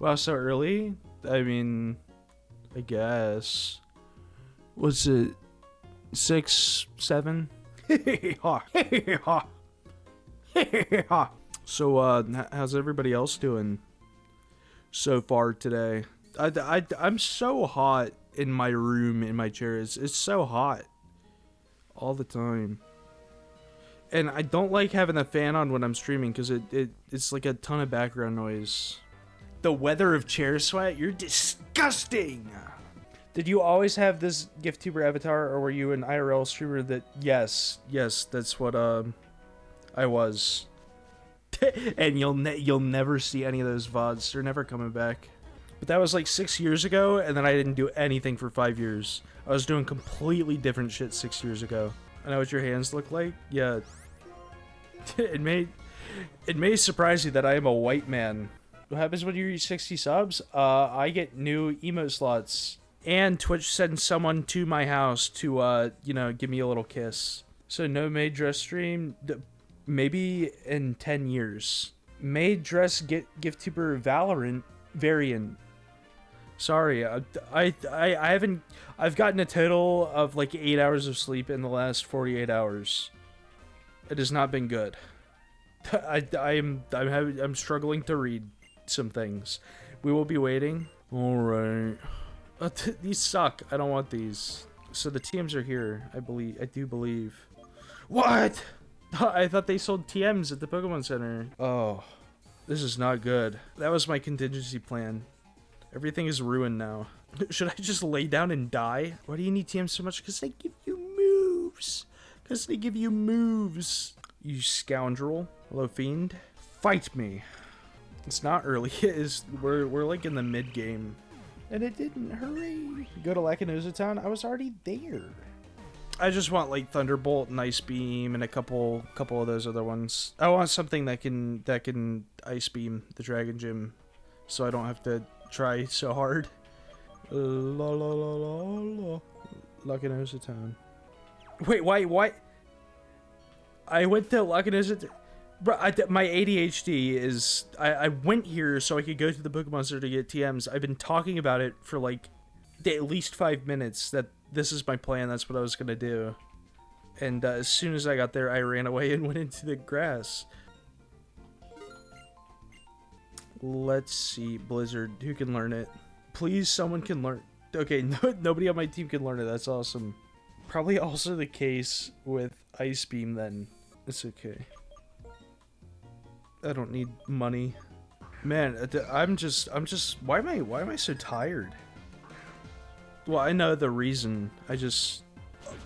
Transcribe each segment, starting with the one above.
Wow, so early? I mean, I guess. Was it 6, 7? So, how's everybody else doing so far today? I'm so hot in my room, in my chair. It's so hot all the time. And I don't like having a fan on when I'm streaming because it's like a ton of background noise. The weather of chair sweat? You're disgusting! Did you always have this GiftTuber avatar, or were you an IRL streamer that... Yes, that's what I was. And you'll never see any of those VODs. They're never coming back. But that was like 6 years ago, and then I didn't do anything for 5 years. I was doing completely different shit 6 years ago. I know what your hands look like? Yeah. It may surprise you that I am a white man. What happens when you reach 60 subs? I get new emote slots. And Twitch sends someone to my house to, give me a little kiss. So no maid dress stream, maybe in 10 years. Maid dress GiftTuber Valorant variant. Sorry, I haven't... I've gotten a total of like 8 hours of sleep in the last 48 hours. It has not been good. I'm struggling to read some things. We will be waiting. All right. These suck. I don't want these. So the TMs are here. I do believe. What? I thought they sold TMs at the Pokemon Center. Oh, this is not good. That was my contingency plan. Everything is ruined now. Should I just lay down and die? Why do you need TMs so much? Because they give you moves. You scoundrel. Hello, fiend. Fight me. It's not early. We're like in the mid game. And it didn't. Hurry. Go to Lackanosa Town? I was already there. I just want like Thunderbolt and Ice Beam and a couple of those other ones. I want something that can Ice Beam the Dragon Gym, so I don't have to try so hard. La la la la la. Lackanosa Town. Wait, why? I went to Lackanosa. Bro, my ADHD is... I went here so I could go to the Pokemon Center to get TMs. I've been talking about it for like at least 5 minutes that this is my plan. That's what I was going to do. And as soon as I got there, I ran away and went into the grass. Let's see. Blizzard. Who can learn it? Please, someone can learn... Okay, nobody on my team can learn it. That's awesome. Probably also the case with Ice Beam then. It's okay. I don't need money. Man, I'm just why am I so tired? Well, I know the reason. I just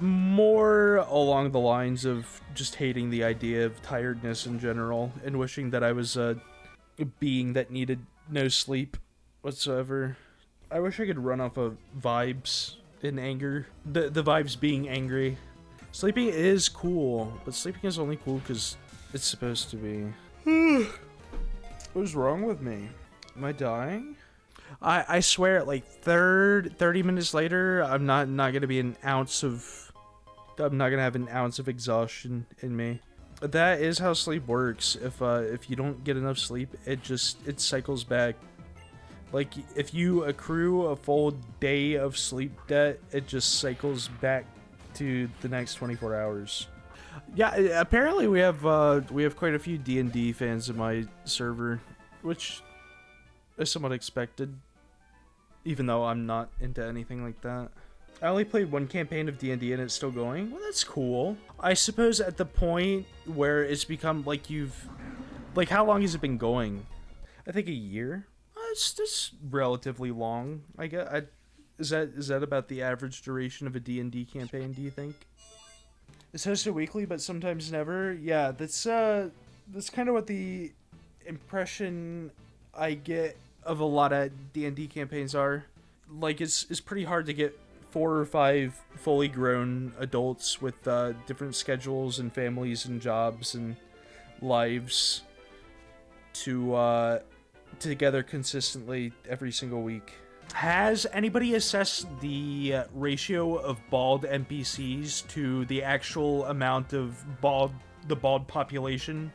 more along the lines of just hating the idea of tiredness in general and wishing that I was a being that needed no sleep whatsoever. I wish I could run off of vibes and anger. The vibes being angry. Sleeping is cool, but sleeping is only cool because it's supposed to be. What's wrong with me? Am I dying? I swear, like 30 minutes later, I'm not gonna be an ounce of... I'm not gonna have an ounce of exhaustion in me. That is how sleep works. If you don't get enough sleep, it cycles back. Like if you accrue a full day of sleep debt, it just cycles back to the next 24 hours. Yeah, apparently we have quite a few D&D fans in my server, which is somewhat expected, even though I'm not into anything like that. I only played one campaign of D&D and it's still going. Well, that's cool. I suppose at the point where it's become like like how long has it been going? I think a year. That's relatively long. I guess. Is that about the average duration of a D&D campaign? Do you think? It's hosted weekly, but sometimes never. Yeah, that's kind of what the impression I get of a lot of D&D campaigns are. Like, it's pretty hard to get 4 or 5 fully grown adults with different schedules and families and jobs and lives to together consistently every single week. Has anybody assessed the ratio of bald NPCs to the actual amount of the bald population?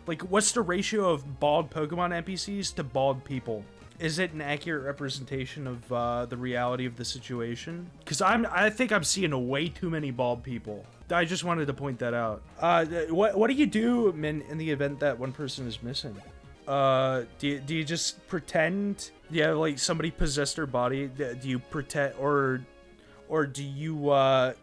Like, what's the ratio of bald Pokemon NPCs to bald people? Is it an accurate representation of the reality of the situation? Because I think I'm seeing way too many bald people. I just wanted to point that out. What do you do in the event that one person is missing? Do you just pretend? Yeah, like somebody possessed their body. Do you pretend, or do you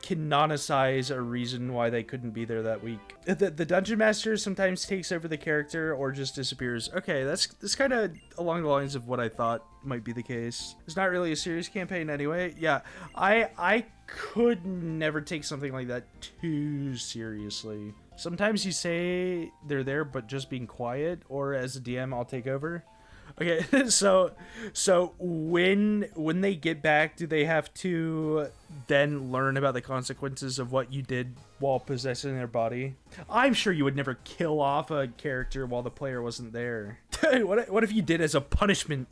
canonicize a reason why they couldn't be there that week? The dungeon master sometimes takes over the character or just disappears. Okay, that's kind of along the lines of what I thought might be the case. It's not really a serious campaign anyway. Yeah, I could never take something like that too seriously. Sometimes you say they're there but just being quiet, or as a DM I'll take over. Okay, so when they get back, do they have to then learn about the consequences of what you did while possessing their body? I'm sure you would never kill off a character while the player wasn't there. What if you did as a punishment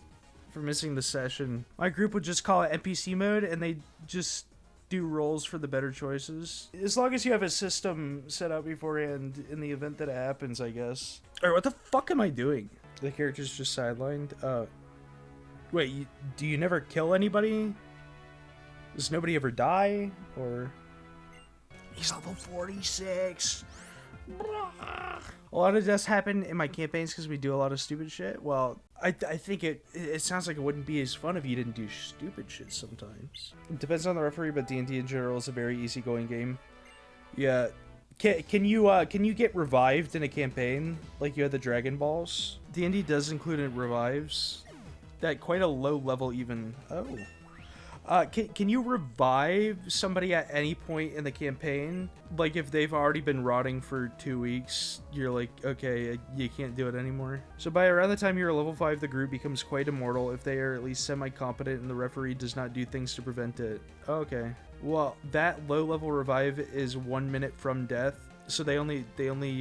for missing the session? My group would just call it NPC mode, and they just do rolls for the better choices. As long as you have a system set up beforehand in the event that it happens, I guess. Or what the fuck am I doing? The character's just sidelined. Wait, do you never kill anybody? Does nobody ever die? Or... He's level 46! A lot of deaths happen in my campaigns because we do a lot of stupid shit. Well, I think it sounds like it wouldn't be as fun if you didn't do stupid shit sometimes. It depends on the referee, but D&D in general is a very easygoing game. Yeah. Can you get revived in a campaign like you had the Dragon Balls? D&D does include revives. At quite a low level even. Oh. Can you revive somebody at any point in the campaign? Like if they've already been rotting for 2 weeks, you're like, okay, you can't do it anymore. So by around the time you're level 5, the group becomes quite immortal if they are at least semi-competent and the referee does not do things to prevent it. Okay. Well, that low-level revive is 1 minute from death, so they only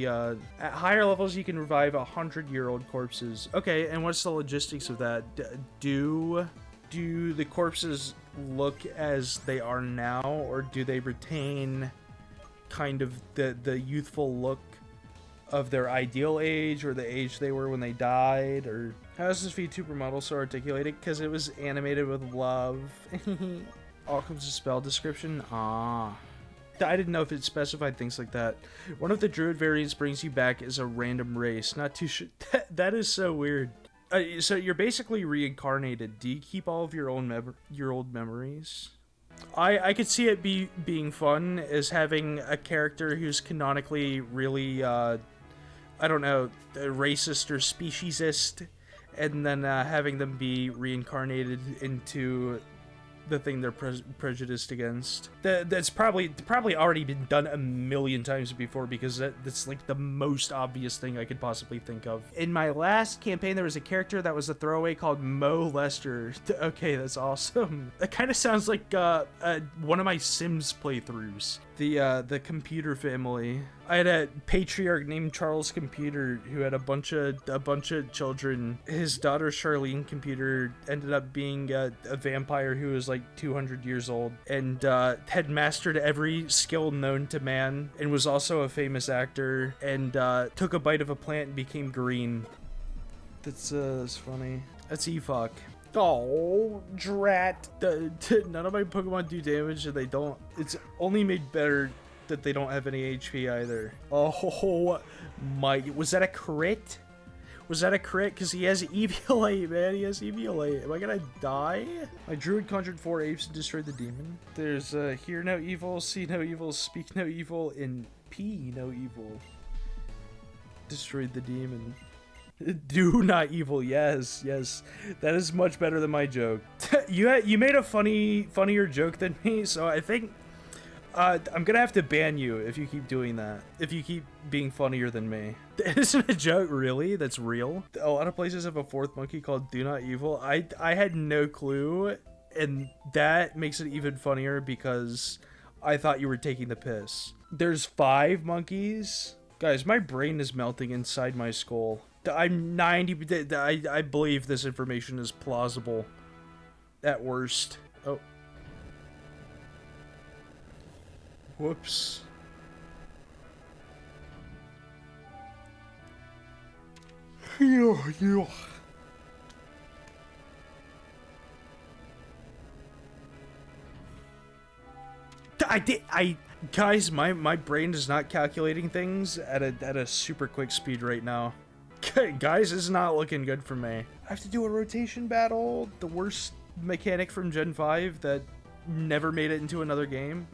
at higher levels you can revive 100-year-old corpses. Okay, and what's the logistics of that? Do the corpses look as they are now, or do they retain kind of the youthful look of their ideal age, or the age they were when they died? Or how is this VTuber model so articulated? Because it was animated with love. All comes a spell description. I didn't know if it specified things like that. One of the druid variants brings you back as a random race. Not too sure. That is so weird. So you're basically reincarnated. Do you keep all of your old memories? I could see it being fun as having a character who's canonically really I don't know, racist or speciesist, and then having them be reincarnated into the thing they're prejudiced against. That's probably already been done a million times before, because that's like the most obvious thing I could possibly think of. In my last campaign, there was a character that was a throwaway called Mo Lester. Okay, that's awesome. That kind of sounds like one of my Sims playthroughs. The Computer Family. I had a patriarch named Charles Computer who had a bunch of children. His daughter Charlene Computer ended up being a vampire who was like 200 years old and had mastered every skill known to man, and was also a famous actor, and took a bite of a plant and became green. That's funny. That's Efuck. Oh, drat. None of my Pokemon do damage, and they don't. It's only made better that they don't have any HP either. Oh my, was that a crit? Was that a crit? Because he has Eviolite, man. He has Eviolite. Am I gonna die? My druid conjured 4 apes and destroyed the demon. There's hear no evil, see no evil, speak no evil, and pee no evil. Destroyed the demon. Do not evil. Yes. That is much better than my joke. You made a funnier joke than me, so I think I'm gonna have to ban you if you keep doing that. If you keep being funnier than me. It isn't a joke, really. That's real. A lot of places have a 4th monkey called Do Not Evil. I had no clue, and that makes it even funnier because I thought you were taking the piss. There's 5 monkeys. Guys, my brain is melting inside my skull. I'm 90. I believe this information is plausible. At worst. Oh. Whoops. Guys, my brain is not calculating things at a super quick speed right now. Guys, this is not looking good for me. I have to do a rotation battle, the worst mechanic from Gen 5 that never made it into another game.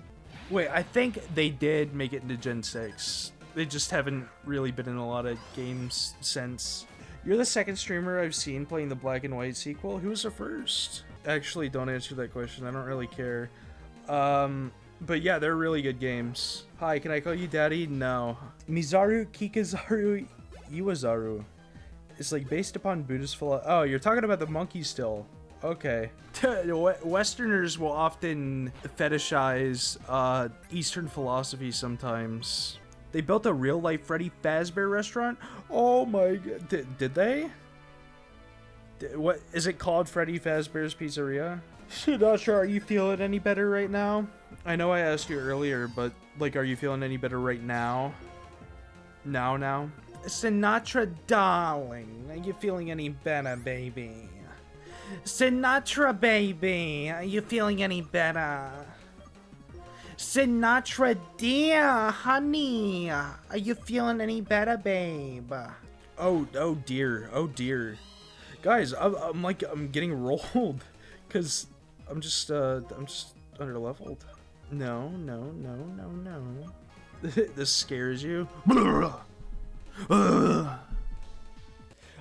Wait, I think they did make it into Gen 6. They just haven't really been in a lot of games since. You're the second streamer I've seen playing the Black and White sequel. Who was the first? Actually, don't answer that question. I don't really care. But yeah, they're really good games. Hi, can I call you daddy? No. Mizaru Kikazaru Iwazaru. It's like based upon Buddhist philosophy. Oh, you're talking about the monkey still. Okay. Westerners will often fetishize Eastern philosophy sometimes. They built a real-life Freddy Fazbear restaurant? Oh my god. Did they? What is it called? Freddy Fazbear's Pizzeria? Not sure. Are you feeling any better right now? I know I asked you earlier, but like, are you feeling any better right now? Now? Sinatra, darling, are you feeling any better, baby? Sinatra, baby, are you feeling any better? Sinatra, dear, honey, are you feeling any better, babe? Oh dear. Guys, I'm getting rolled, cause I'm just underleveled. No. This scares you.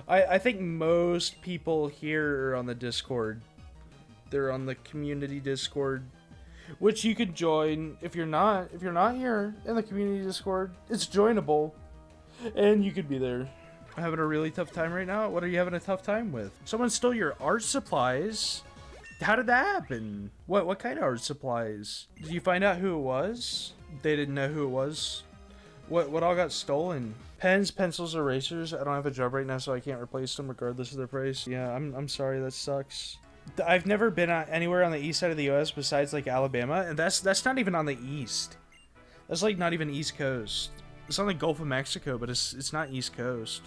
I think most people here are on the Discord. They're on the community Discord, which you could join. If you're not here in the community Discord, it's joinable, and you could be there. I'm having a really tough time right now. What are you having a tough time with? Someone stole your art supplies. How did that happen? What kind of art supplies? Did you find out who it was? They didn't know who it was. What all got stolen? Pens, pencils, erasers. I don't have a job right now, so I can't replace them regardless of their price. Yeah, I'm sorry, that sucks. I've never been anywhere on the east side of the U.S. besides like Alabama, and that's not even on the east. That's like not even East Coast. It's on the Gulf of Mexico, but it's not East Coast.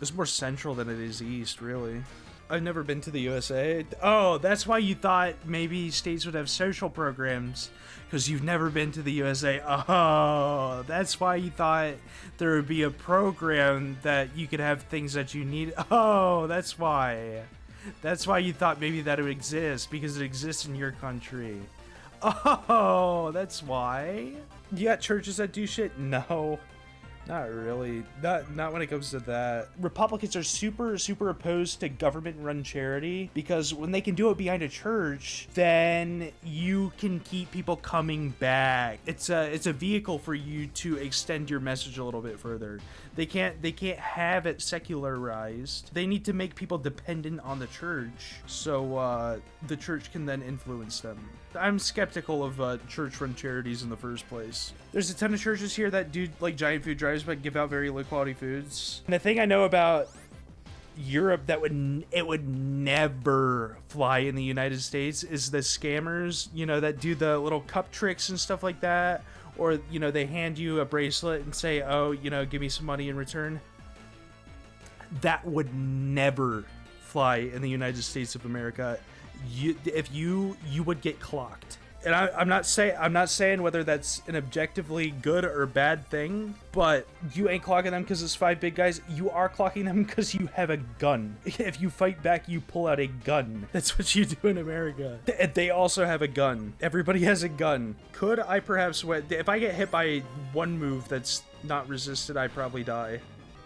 It's more central than it is east, really. I've never been to the USA. Oh, that's why you thought maybe states would have social programs, because you've never been to the USA. Oh, that's why you thought there would be a program that you could have things that you need. Oh, that's why. That's why you thought maybe that it would exist, because it exists in your country. Oh, that's why. You got churches that do shit? No. Not really. Not when it comes to that. Republicans are super opposed to government-run charity, because when they can do it behind a church, then you can keep people coming back. It's a vehicle for you to extend your message a little bit further. They can't have it secularized. They need to make people dependent on the church, so the church can then influence them. I'm skeptical of church-run charities in the first place. There's a ton of churches here that do like giant food drives but give out very low-quality foods. And the thing I know about Europe that would never fly in the United States is the scammers, you know, that do the little cup tricks and stuff like that. Or, you know, they hand you a bracelet and say, oh, you know, give me some money in return. That would never fly in the United States of America. You would get clocked. And I'm not saying whether that's an objectively good or bad thing, but you ain't clocking them because it's 5 big guys. You are clocking them because you have a gun. If you fight back, you pull out a gun. That's what you do in America. They also have a gun. Everybody has a gun. Could I perhaps win? If I get hit by one move that's not resisted, I probably die.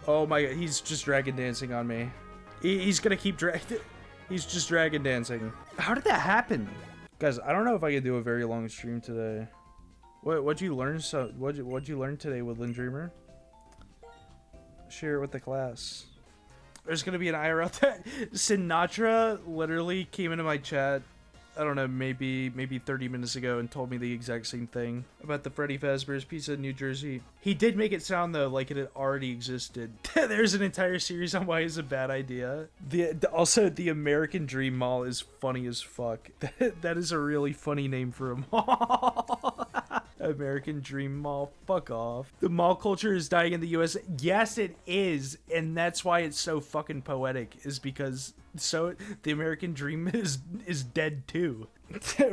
Oh my god, he's just dragon dancing on me. He's gonna keep He's just dragon dancing. How did that happen? Guys, I don't know if I could do a very long stream today. What'd you learn? What'd you learn today, Woodland Dreamer? Share it with the class. There's gonna be an IRL. Sinatra literally came into my chat, I don't know, maybe 30 minutes ago and told me the exact same thing about the Freddy Fazbear's Pizza in New Jersey. He did make it sound, though, like it had already existed. There's an entire series on why it's a bad idea. Also, the American Dream Mall is funny as fuck. That is a really funny name for a mall. American Dream Mall. Fuck off. The mall culture is dying in the US. Yes, it is. And that's why it's so fucking poetic, is because the American dream is dead too.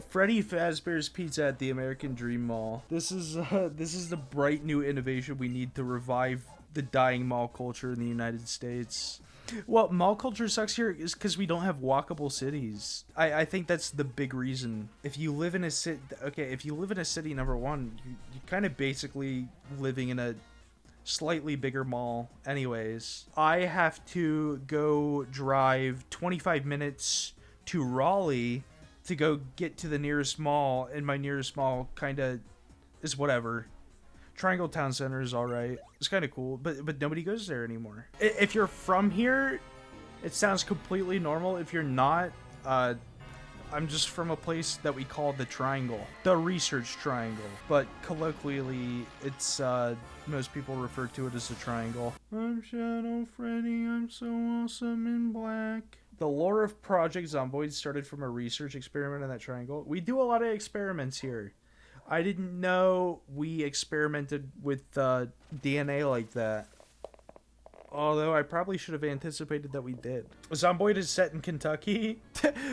Freddy Fazbear's Pizza at the American Dream Mall. This is the bright new innovation we need to revive the dying mall culture in the United States. Well, mall culture sucks here is because we don't have walkable cities. I think that's the big reason. If you live in a city, if you live in a city, number one, you kind of basically living in a slightly bigger mall anyways. I have to go drive 25 minutes to Raleigh to go get to the nearest mall, and my nearest mall kind of is whatever. Triangle Town Center is alright. It's kind of cool, but nobody goes there anymore. If you're from here, it sounds completely normal. If you're not, I'm just from a place that we call the Triangle. The Research Triangle. But colloquially, it's, most people refer to it as the Triangle. I'm Shadow Freddy, I'm so awesome in black. The lore of Project Zomboid started from a research experiment in that triangle. We do a lot of experiments here. I didn't know we experimented with DNA like that. Although I probably should have anticipated that we did. Zomboid is set in Kentucky?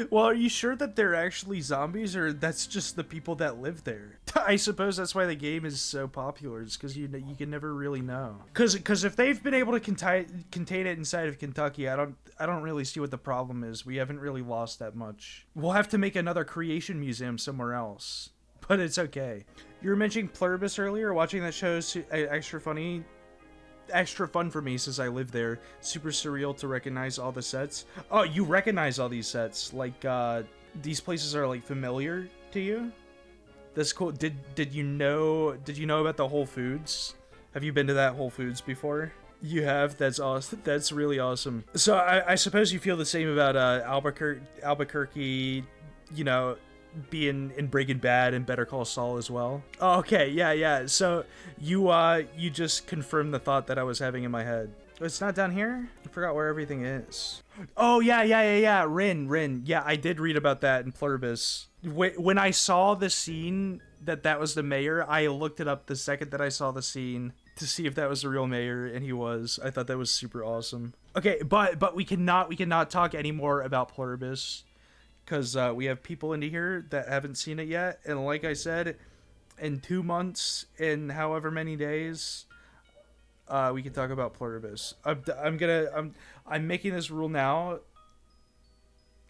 Well, are you sure that they're actually zombies, or that's just the people that live there? I suppose that's why the game is so popular. It's because you can never really know. Because if they've been able to contain it inside of Kentucky, I don't really see what the problem is. We haven't really lost that much. We'll have to make another creation museum somewhere else. But it's okay. You were mentioning Pluribus earlier. Watching that show is extra fun for me since I live there. Super surreal to recognize all the sets. Oh, you recognize all these sets. Like, these places are, like, familiar to you? That's cool. Did you know about the Whole Foods? Have you been to that Whole Foods before? You have? That's awesome. That's really awesome. So I suppose you feel the same about Albuquerque, you know, being in Breaking Bad and Better Call Saul as well. Oh, okay, yeah. So you just confirmed the thought that I was having in my head. It's not down here? I forgot where everything is. Oh, yeah. Rin. Yeah, I did read about that in Pluribus. When I saw the scene that was the mayor, I looked it up the second that I saw the scene to see if that was the real mayor, and he was. I thought that was super awesome. Okay, but we cannot talk anymore about Pluribus, because we have people into here that haven't seen it yet, and like I said, in 2 months, in however many days, we can talk about Pluribus. I'm making this rule now.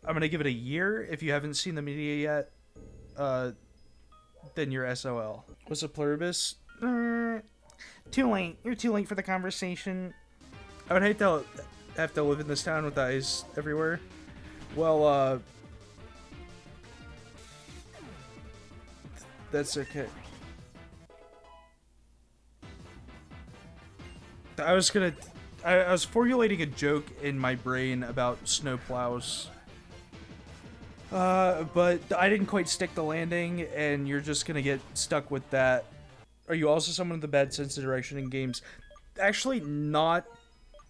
I'm gonna give it a year. If you haven't seen the media yet, then you're SOL. What's a Pluribus? Too late. You're too late for the conversation. I would hate to have to live in this town with eyes everywhere. Well, that's okay. I was formulating a joke in my brain about snowplows. But I didn't quite stick the landing, and you're just gonna get stuck with that. Are you also someone with a bad sense of direction in games? Actually, not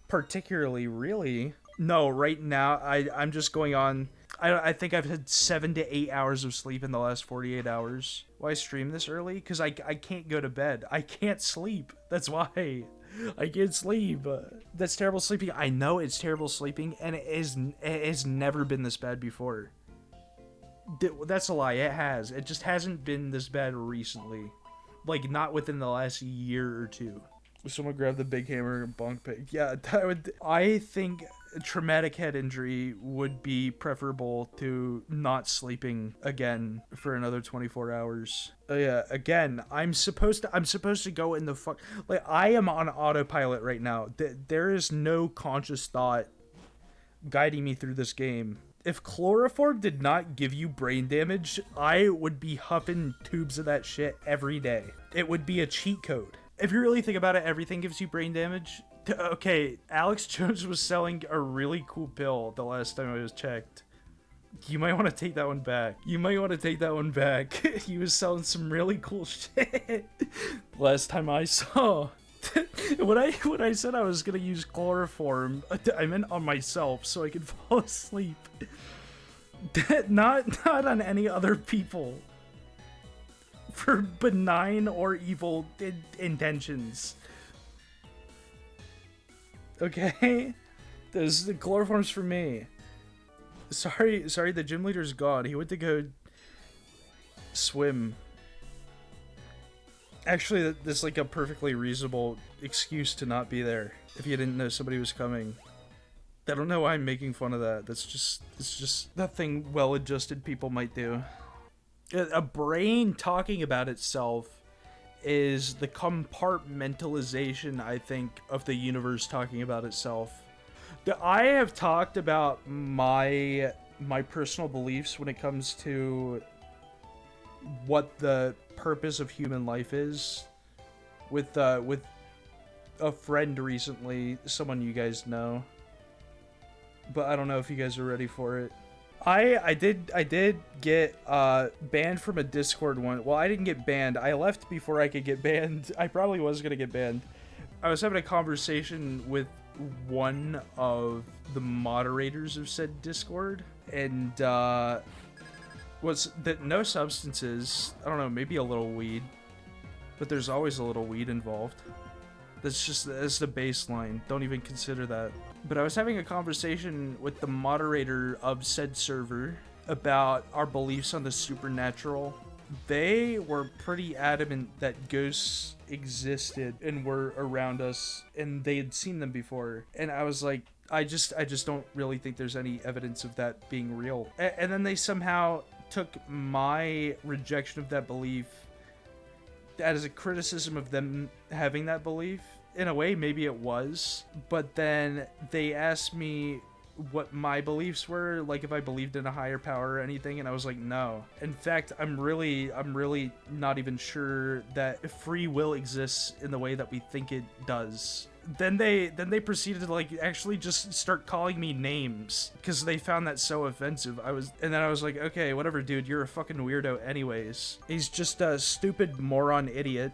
particularly, really. No, right now, I'm just going on... I think I've had 7 to 8 hours of sleep in the last 48 hours. Why stream this early? Because I can't go to bed. I can't sleep. That's why. I can't sleep. That's terrible sleeping. I know it's terrible sleeping, and it has never been this bad before. That's a lie. It has. It just hasn't been this bad recently. Like, not within the last year or two. Someone grab the big hammer and bonk pig. Yeah, I think traumatic head injury would be preferable to not sleeping again for another 24 hours. Yeah, again, I'm supposed to go in the fuck... Like, I am on autopilot right now. There is no conscious thought guiding me through this game. If chloroform did not give you brain damage, I would be huffing tubes of that shit every day. It would be a cheat code. If you really think about it, everything gives you brain damage. Okay, Alex Jones was selling a really cool pill the last time I was checked. You might want to take that one back. He was selling some really cool shit last time I saw. When I said I was gonna use chloroform, I meant on myself so I could fall asleep. Not on any other people. For benign or evil intentions. Okay? The chloroform's for me. Sorry, the gym leader's gone. He went to go swim. Actually, that's like a perfectly reasonable excuse to not be there if you didn't know somebody was coming. I don't know why I'm making fun of that. It's just that thing well-adjusted people might do. A brain talking about itself is the compartmentalization, I think, of the universe talking about itself. I have talked about my personal beliefs when it comes to what the purpose of human life is with a friend recently, someone you guys know. But I don't know if you guys are ready for it. I did get banned from a Discord one. Well, I didn't get banned. I left before I could get banned. I probably was gonna get banned. I was having a conversation with one of the moderators of said Discord, and was that no substances. I don't know, maybe a little weed, but there's always a little weed involved. That's the baseline. Don't even consider that. But I was having a conversation with the moderator of said server about our beliefs on the supernatural. They were pretty adamant that ghosts existed and were around us, and they had seen them before. And I was like, I just don't really think there's any evidence of that being real. And then they somehow took my rejection of that belief as a criticism of them having that belief. In a way, maybe it was, but then they asked me what my beliefs were, like if I believed in a higher power or anything, and I was like, no. In fact, I'm really not even sure that free will exists in the way that we think it does. Then they proceeded to like actually just start calling me names because they found that so offensive. And then I was like, okay, whatever, dude, you're a fucking weirdo anyways. He's just a stupid moron idiot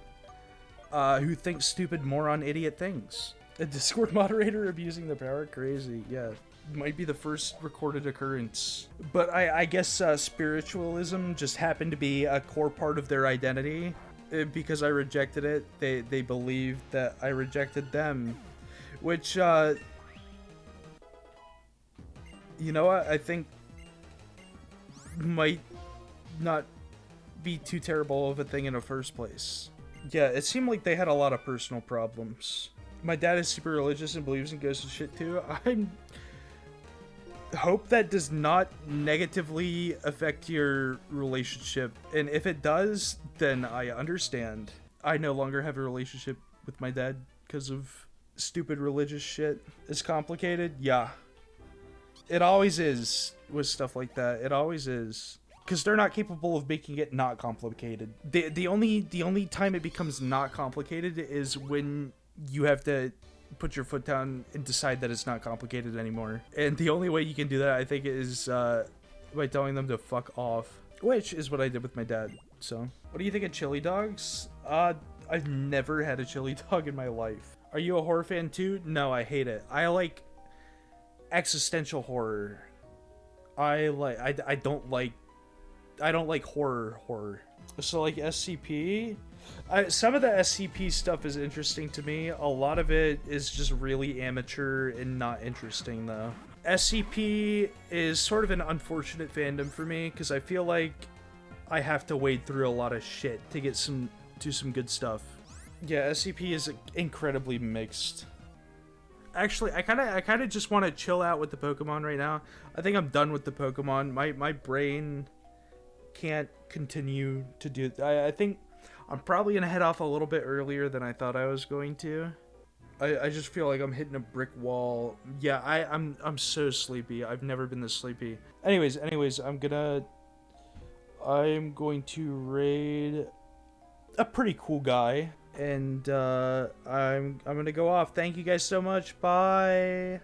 who thinks stupid moron idiot things. A Discord moderator abusing the power? Crazy. Yeah, might be the first recorded occurrence. But I guess spiritualism just happened to be a core part of their identity. Because I rejected it, they believed that I rejected them. Which, you know what, I think might not be too terrible of a thing in the first place. Yeah, it seemed like they had a lot of personal problems. My dad is super religious and believes in ghosts and shit too. I hope that does not negatively affect your relationship. And if it does, then I understand. I no longer have a relationship with my dad because of stupid religious shit. It's complicated? Yeah. It always is with stuff like that. It always is. Because they're not capable of making it not complicated. The only time it becomes not complicated is when you have to put your foot down and decide that it's not complicated anymore. And the only way you can do that, I think, is by telling them to fuck off. Which is what I did with my dad. So, what do you think of chili dogs? I've never had a chili dog in my life. Are you a horror fan too? No, I hate it. I like existential horror. I don't like horror. So like SCP, some of the SCP stuff is interesting to me. A lot of it is just really amateur and not interesting though. SCP is sort of an unfortunate fandom for me because I feel like I have to wade through a lot of shit to get some good stuff. Yeah, SCP is incredibly mixed. Actually, I kind of just want to chill out with the Pokemon right now. I think I'm done with the Pokemon. My brain can't continue to do. I think I'm probably gonna head off a little bit earlier than I thought I was going to. I just feel like I'm hitting a brick wall. Yeah, I'm so sleepy. I've never been this sleepy. Anyways, I'm going to raid a pretty cool guy, and I'm gonna go off. Thank you guys so much. Bye.